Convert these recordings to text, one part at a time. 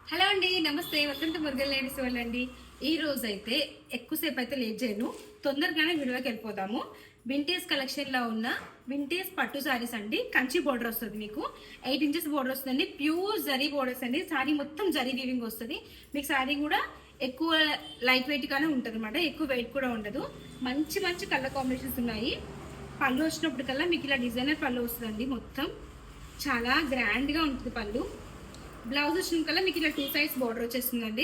Hello అండి, నమస్తే. Welcome to మురుగల్ ladies world అండి. ఈ రోజు అయితే ఎక్కువసేపు అయితే లేట్ చేయను, తొందరగానే వీడియోకి వెళ్ళిపోదాము. వింటేజ్ కలెక్షన్ లో ఉన్న వింటేజ్ పట్టు సారీస్ అండి. కంచి బోర్డర్ వస్తుంది, మీకు 8 ఇంచెస్ బోర్డర్ వస్తుంది. ప్యూర్ జరీ బోర్డర్స్ అండి. సారీ మొత్తం జరీ వీవింగ్ వస్తుంది. మీకు సారీ కూడా ఎక్కువ లైట్ వెయిట్ గానే ఉంటుంది అనమాట, ఎక్కువ వెయిట్ కూడా ఉండదు. మంచి మంచి కలర్ కాంబినేషన్స్ ఉన్నాయి. పళ్ళు వచ్చినప్పటికల్లా మీకు ఇలా డిజైనర్ పళ్ళు వస్తుందండి. మొత్తం చాలా గ్రాండ్ గా ఉంటుంది పళ్ళు. బ్లౌజ్ వచ్చిన కల్లా మీకు ఇలా 2 సైడ్స్ బార్డర్ వచ్చేస్తుందండి.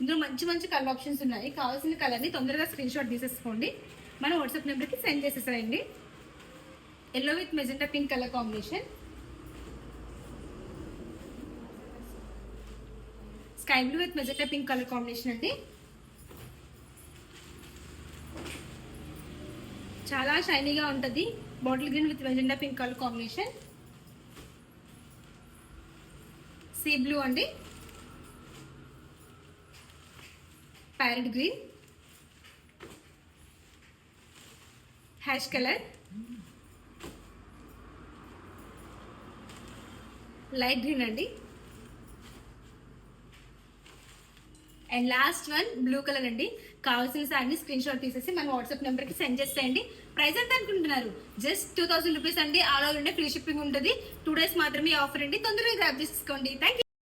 ఇందులో మంచి మంచి కలర్ ఆప్షన్స్ ఉన్నాయి. కావాల్సిన కలర్ని తొందరగా స్క్రీన్ షాట్ తీసేసుకోండి, మన వాట్సాప్ నెంబర్కి సెండ్ చేసేసాయండి. Yellow with magenta pink colour combination, sky blue with magenta pink colour combination అండి. చాలా షైనీగా ఉంటుంది. Bottle green with magenta pink colour combination, sea blue అండి, parrot green, ash colour, light green అండి, and last one blue colour అండి. కావాల్సిన సారీని screen shot తీసేసి మన వాట్సాప్ నెంబర్కి సెండ్ చేసేయండి. ప్రైస్ ఎంత అనుకుంటున్నారు? జస్ట్ 2000 రూపీస్ అండి. All over India free shipping ఉంటుంది. 2 డేస్ మాత్రమే ఆఫర్ అండి. తొందరగా గ్రాప్ చేసుకోండి. Thank you.